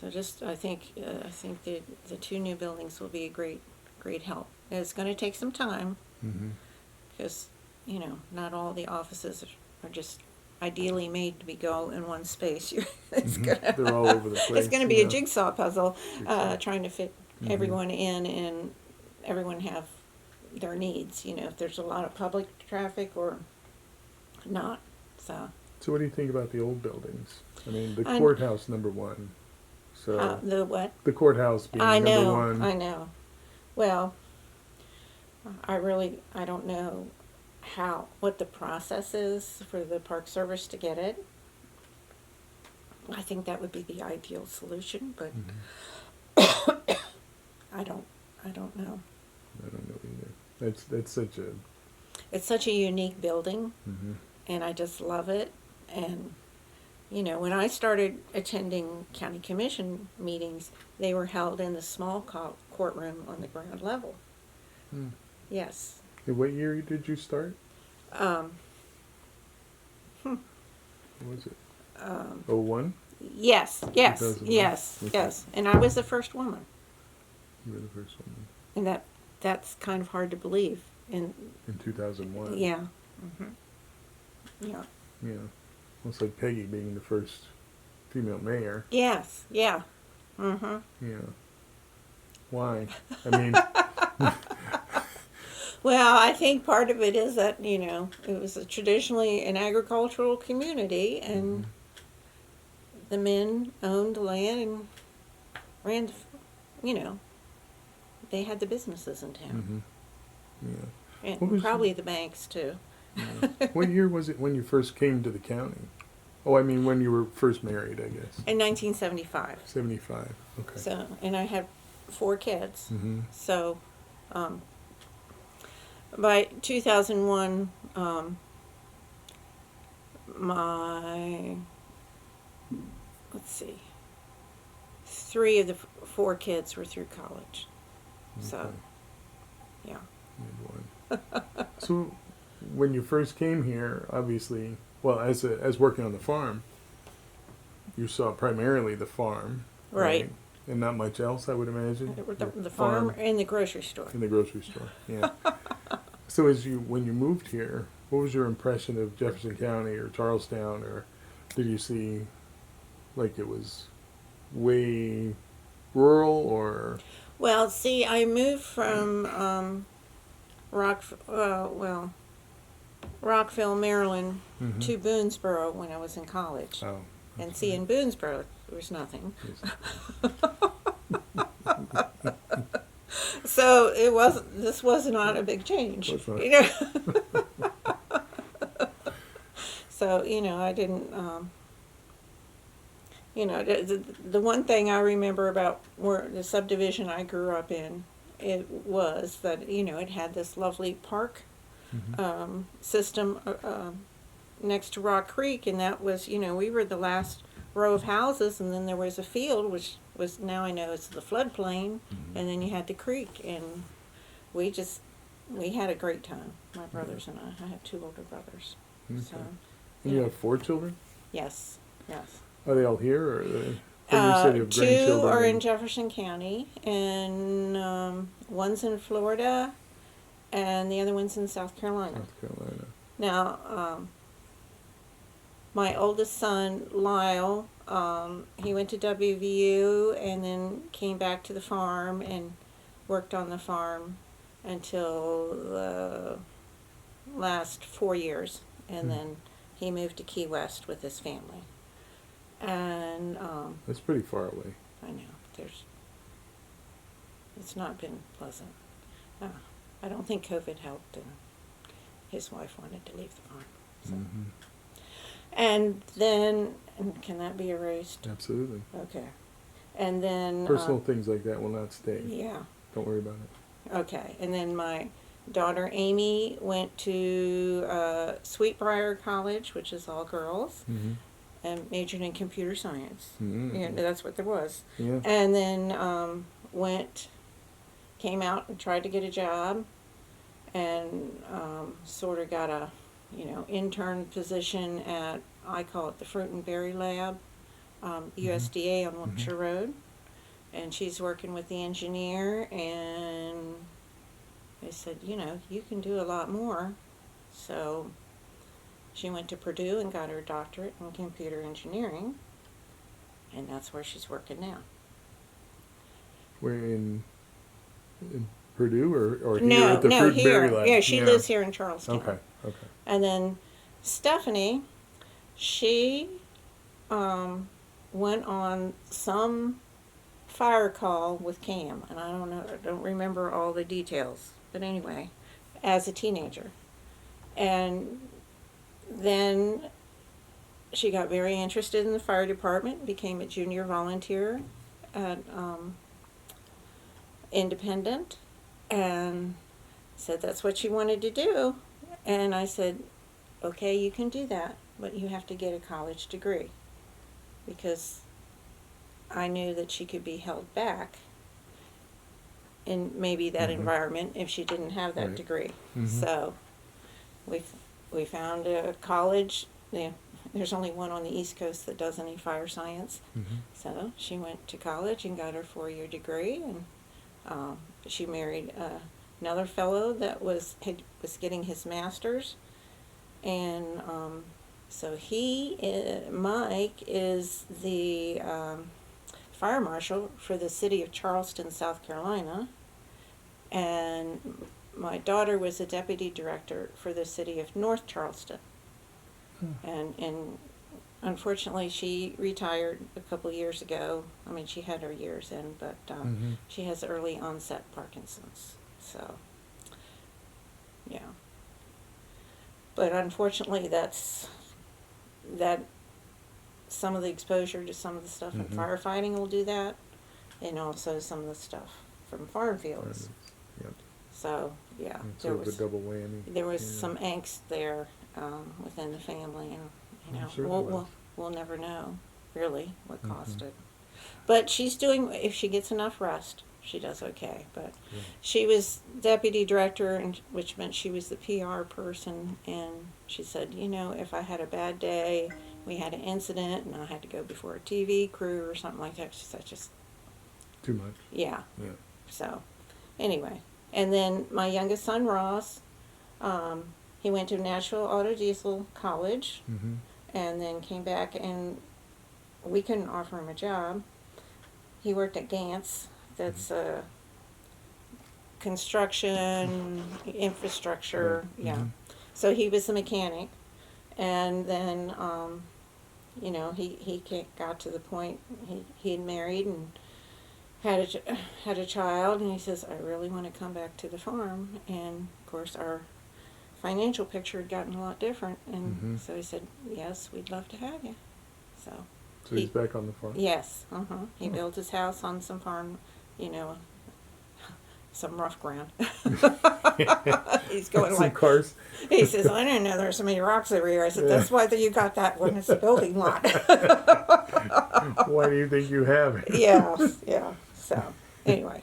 So just, I think the two new buildings will be a great help. It's going to take some time Mm-hmm. because, not all the offices are just ideally made to be go in one space. It's Mm-hmm. They're all over the place. it's going to be yeah. a jigsaw puzzle, Jigsaw. trying to fit Mhm. everyone in and everyone have their needs. If there's a lot of public traffic or not. So So what do you think about the old buildings? I mean, the I'm- courthouse, number one. So the what? the courthouse being I number know. one. I know. Well, I don't know what the process is for the Park Service to get it. I think that would be the ideal solution, but Mhm. I don't know. I don't know either. That's such a. It's such a unique building, Mm-hmm. and I just love it. And when I started attending county commission meetings, they were held in the small courtroom on the ground level. Hmm. Yes. And what year did you start? Um, What was it? 01? yes, 2001? yes, Okay. yes. And I was the first woman. You were the first one And that's kind of hard to believe. And in 2001. yeah. Yeah. Yeah. Well, it's like Peggy being the first female mayor. Yes, yeah. Mm-hmm. Yeah. Why? I mean, Well, I think part of it is that, it was traditionally an agricultural community, and the men owned the land and ran, they had the businesses in town. yeah. And What was probably the banks, too. Yeah. What year was it when you first came to the county? Oh, I mean, when you were first married, I guess. In 1975. 75. Okay. So, and I had 4 kids. Mm-hmm. So, by 2001, let's see, 3 of the 4 kids were through college. So, yeah. So, when you first came here, obviously, well, as working on the farm, you saw primarily the farm, Right. And not much else, I would imagine. The farm and the grocery store. In the grocery store, yeah. So, when you moved here, what was your impression of Jefferson County or Charlestown, or did you see like it was way rural, or? Well, see, I moved from Rockville, Maryland, Mhm. to Boonesboro when I was in college. Oh. And see, in Boonesboro, there was nothing. So this was not a big change. Was not. So, I didn't, the one thing I remember about the subdivision I grew up in, it was that, it had this lovely park system next to Rock Creek, and that was, we were the last row of houses, and then there was a field, which was, now I know it's the floodplain, and then you had the creek, and we had a great time, my brothers and I have 2 older brothers. Okay. So, And you have 4 children? yes. Are they all here, or are they? You said you have 2 grandchildren are in Jefferson County, and one's in Florida, and the other one's in South Carolina. South Carolina. Now, my oldest son, Lyle, he went to WVU and then came back to the farm and worked on the farm until the last 4 years, and then he moved to Key West with his family. And That's pretty far away. I know it's not been pleasant. I don't think COVID helped, and his wife wanted to leave the farm. So. Mm-hmm. And then, can that be erased? Absolutely. Okay. And then Personal things like that will not stay. yeah. Don't worry about it. Okay. And then my daughter Amy went to Sweetbriar College, which is all girls, Mm-hmm. and majored in computer science. Mm-hmm. Yeah, that's what there was. Yeah. And then came out and tried to get a job, and sort of got a intern position at, I call it the Fruit and Berry Lab, USDA on Wiltshire Road, and she's working with the engineer, and they said, you know, you can do a lot more. So she went to Purdue and got her doctorate in computer engineering, and that's where she's working now. We're in Purdue or here No, at the no, Fruit and Berry here. Lab? Yeah, she lives here in Charlestown. Okay, okay. And then Stephanie, she went on some fire call with Cam, and I don't remember all the details, but anyway, as a teenager. And then she got very interested in the fire department, became a junior volunteer at Independent, and said that's what she wanted to do. And I said, okay, you can do that, but you have to get a college degree, because I knew that she could be held back in maybe that environment if she didn't have that degree. So we found a college. Yeah, there's only one on the East Coast that does any fire science. So she went to college and got her 4-year degree, and she married another fellow that was getting his master's, and so Mike is the fire marshal for the city of Charleston, South Carolina, and my daughter was the deputy director for the city of North Charleston. And unfortunately, she retired a couple years ago. I mean, she had her years in, but she has early onset Parkinson's. So, yeah. But unfortunately, that's some of the exposure to some of the stuff in firefighting will do that, and also some of the stuff from farm fields. Yep. So, yeah, It's sort of a double whammy. there was some angst there within the family, and you know, Sure we'll never know really what caused it. But she's doing, if she gets enough rest, she does okay. But she was deputy director, and which meant she was the PR person, and she said, you know, if I had a bad day, we had an incident, and I had to go before a TV crew or something like that, she said, just too much. yeah. Yeah. So, anyway, and then my youngest son Ross, he went to Nashville Auto Diesel College, and then came back, and we couldn't offer him a job. He worked at Gantz, that's construction, infrastructure, yeah. So he was a mechanic, and then, you know, he got to the point, he had married and had a child, and he says, I really want to come back to the farm. And of course our financial picture had gotten a lot different, and so he said, yes, we'd love to have you. So he's back on the farm? Yes. He built his house on some farm, you know, some rough ground. He's going some like cars. He says, I didn't know there were so many rocks over here. I said, that's why you got that one. It's a building lot. Why do you think you have it? Yeah. So, anyway,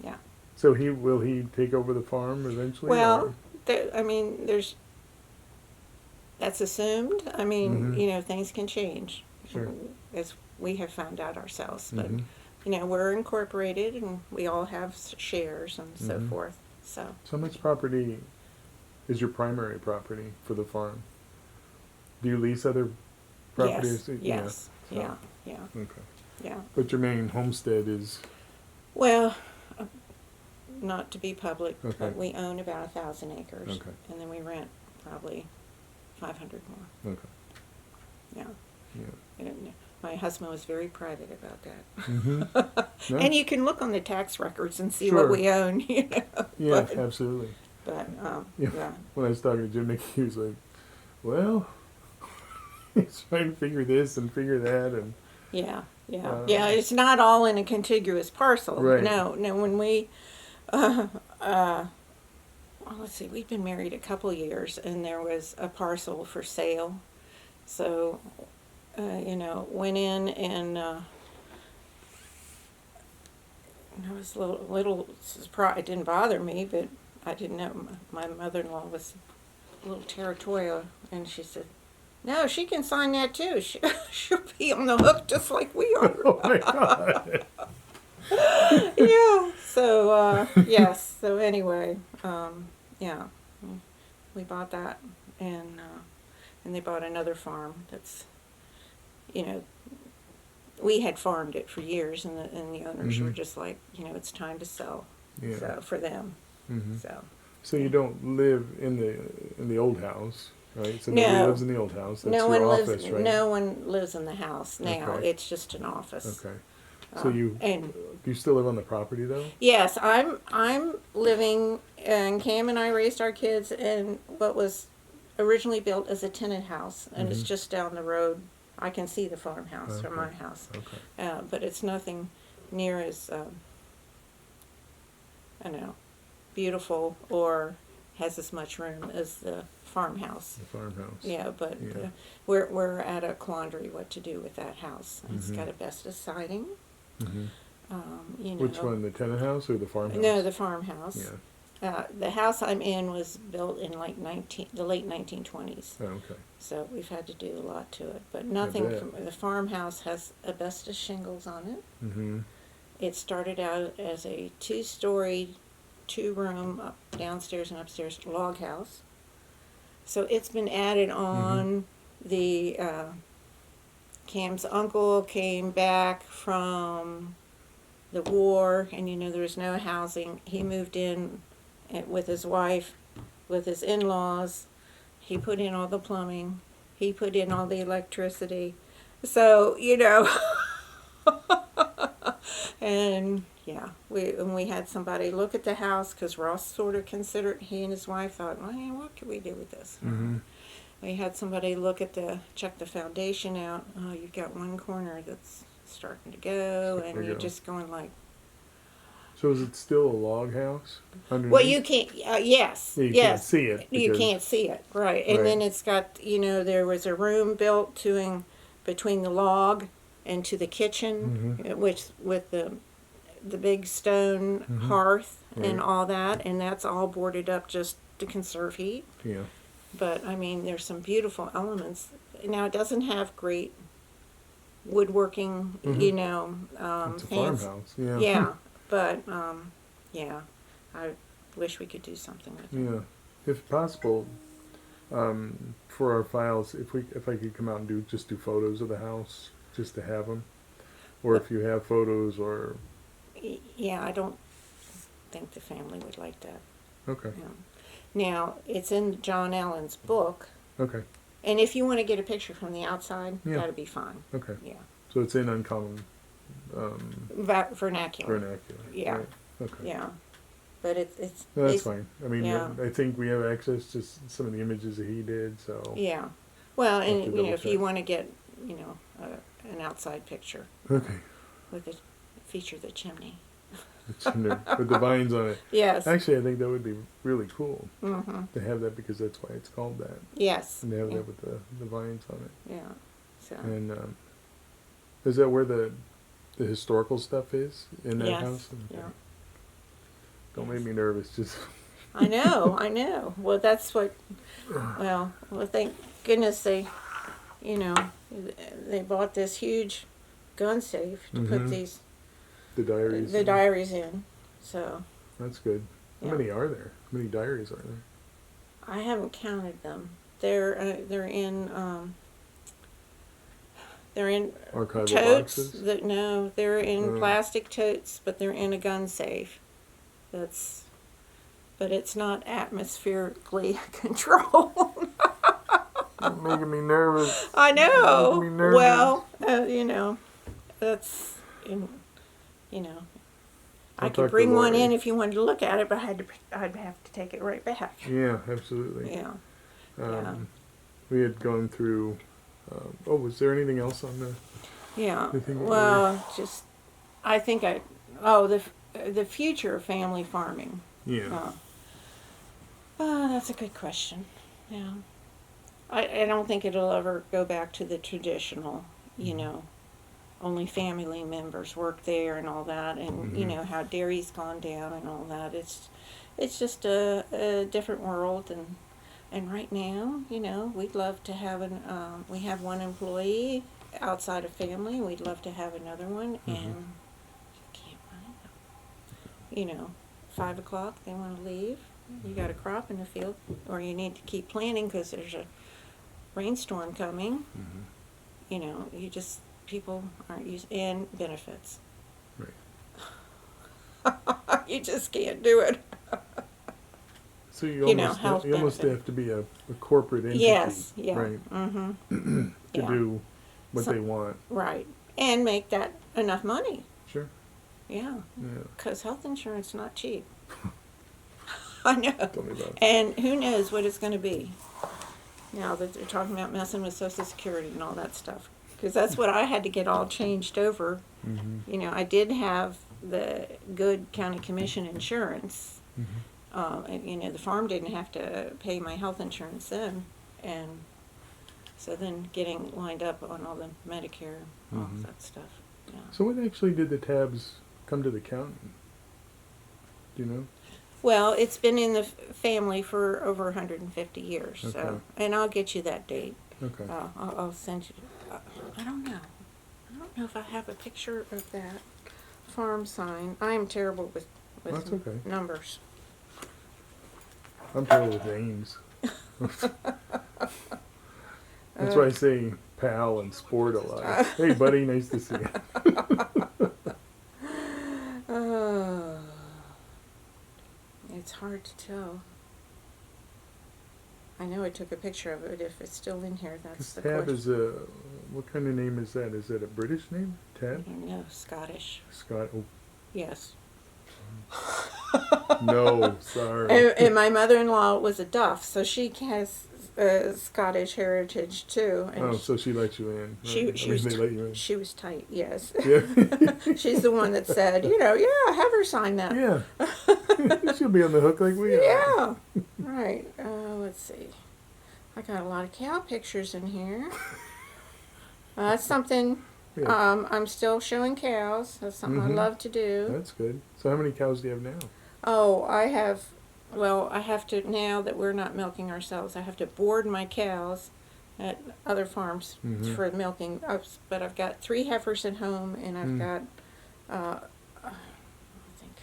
yeah. So will he take over the farm eventually? Well, that's assumed. I mean, you know, things can change. Sure. As we have found out ourselves. But, you know, we're incorporated, and we all have shares and so forth. So how much property is your primary property for the farm? Do you lease other properties? Yes. Yeah. Okay. Yeah. But your main homestead is? Well, not to be public, Okay. but we own about 1,000 acres. Okay. And then we rent probably 500 more. Okay. Yeah. Yeah. And my husband was very private about that. No? And you can look on the tax records and see Sure. what we own, you know. Yeah, absolutely. But, Yeah. yeah. When I was talking to Jim Mickey, he was like, well, he's trying to figure this and figure that. And Yeah. It's not all in a contiguous parcel. Right. No, when we, well, let's see, we've been married a couple years, and there was a parcel for sale. So, you know, went in, and I was a little surprised. It didn't bother me, but I didn't know. My mother-in-law was a little territorial, and she said, No, she can sign that too. She'll be on the hook just like we are. Oh my God. Yeah. So yes. So anyway, yeah, we bought that, and they bought another farm. That's, you know, we had farmed it for years, and the owners were just like, it's time to sell. Yeah. So for them. Mm-hmm. So. So you don't live in the old house, right? So No. nobody lives in the old house. That's No your one office, lives. right? No one lives in the house now. Okay. It's just an office. Okay. So do you still live on the property though? Yes, I'm living, and Cam and I raised our kids in what was originally built as a tenant house, and it's just down the road. I can see the farmhouse from my house, but it's nothing near as I don't know, beautiful or has as much room as the farmhouse. The farmhouse. Yeah, but we're at a quandary what to do with that house. It's got asbestos siding. Which one, the tenant house or the farmhouse? No, the farmhouse. Yeah. The house I'm in was built in like the late 1920s. Oh, okay. So we've had to do a lot to it, but nothing. The farmhouse has asbestos shingles on it. Mm-hmm. It started out as a 2-story, 2-room, downstairs and upstairs log house. So it's been added on. The Cam's uncle came back from the war, and there was no housing. He moved in with his wife, with his in-laws. He put in all the plumbing. He put in all the electricity. So, and yeah, we had somebody look at the house, because Ross sort of considered, he and his wife thought, well, what can we do with this? We had somebody check the foundation out. Oh, you've got one corner that's starting to go, and you're just going like. So is it still a log house underneath? Well, you can't. Yes, you can't see it. You can't see it, right? And then it's got. There was a room built between the log and to the kitchen, which with the big stone hearth and all that, and that's all boarded up just to conserve heat. Yeah. But I mean, there's some beautiful elements. Now it doesn't have great woodworking, it's a farmhouse. Yeah. Yeah, but yeah, I wish we could do something with it. Yeah, if possible, for our files, if I could come out and do photos of the house, just to have them, or if you have photos or. Yeah, I don't think the family would like that. Okay. Yeah. Now, it's in John Allen's book. Okay. And if you want to get a picture from the outside, that'd be fine. Okay. Yeah. So it's in uncommon vernacular. Yeah. Right. Okay. Yeah. But it's no, that's fine. I mean, yeah. I think we have access to some of the images that he did, so. Yeah. Well, and if you check. want to get, an outside picture. Okay. Feature the chimney. With the vines on it. Yes. Actually, I think that would be really cool to have that, because that's why it's called that. Yes. And to have that with the vines on it. Yeah. So. And is that where the historical stuff is in that house? Okay. Yeah. Don't make me nervous. Just. I know. Well, that's what. Well, thank goodness they bought this huge gun safe to put these. The diaries in, so. That's good. How many are there? How many diaries are there? I haven't counted them. They're in Archival totes. boxes? No, they're in plastic totes, but they're in a gun safe. But it's not atmospherically controlled. You're making me nervous. I know. You're making me nervous. Well, that's. I could bring one in if you wanted to look at it, but I'd have to take it right back. Yeah, absolutely. Yeah. We had gone through. Was there anything else on the? Yeah. Well, I think the future of family farming. Yeah. That's a good question. Yeah. I don't think it'll ever go back to the traditional, only family members work there and all that, and how dairy's gone down and all that. It's just a different world, and And right now, you know, we'd love to have we have one employee outside of family. We'd love to have another one, and you can't find them. You know, 5 o'clock, they want to leave. You got a crop in the field, or you need to keep planting because there's a rainstorm coming. You know, people aren't using, and benefits. Right. You just can't do it. So You know, health you almost benefit. have to be a corporate entity. Yes, yeah. Right. Mm-hmm. To Yeah. do what So- they want. Right. And make that enough money. Sure. Yeah. Yeah. Because health insurance not cheap. I know. Tell me about it. And who knows what it's going to be. Now that they're talking about messing with Social Security and all that stuff. Because that's what I had to get all changed over. Mm-hmm. You know, I did have the good county commission insurance. And, you know, the farm didn't have to pay my health insurance then. And so then getting lined up on all the Medicare, all Mhm. that stuff. Yeah. So when actually did the Tabbs come to the county? Do you know? Well, it's been in the family for over 150 years. Okay. So, and I'll get you that date. Okay. I'll send you. I don't know. I don't know if I have a picture of that farm sign. I am terrible with That's okay. numbers. I'm terrible with names. That's why I say pal and sport a lot. Hey, buddy, nice to see you. It's hard to tell. I know I took a picture of it. If it's still in here, that's the Tabb question. is a, what kind of name is that? Is it a British name? Tabb? No, Scottish. Scott? Oh, Yes. no, sorry. And my mother-in-law was a Duff, so she has Scottish heritage too. And Oh, so she let you in. she Right. was they let you in. she was tight. Yes. Yeah. She's the one that said, you know, yeah, have her sign that. Yeah. She'll be on the hook like we are. Yeah. Right. Let's see. I got a lot of cow pictures in here. That's something. Yeah. I'm still showing cows. That's something Mhm. I love to do. That's good. So how many cows do you have now? Oh, I have to, now that we're not milking ourselves, I have to board my cows at other farms Mhm. for milking. But I've got 3 heifers at home, and I've got, I think,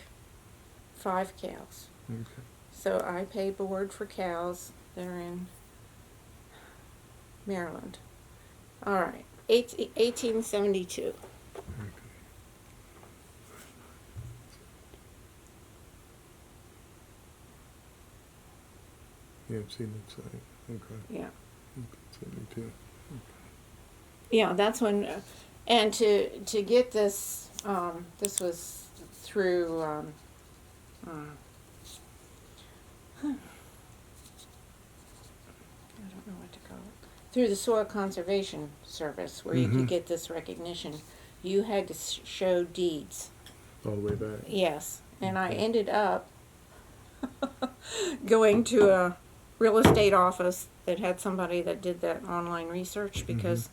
5 cows. Okay. So I pay board for cows that are in Maryland. All right, 1872. Yeah, I've seen that site. Okay. Yeah. 72. Yeah, that's when, and to get this, this was through, I don't know what to call it, through the Soil Conservation Service, where you Mhm. could get this recognition. You had to show deeds. All the way back. Yes, and I Okay. ended up going to a real estate office that had somebody that did that online research because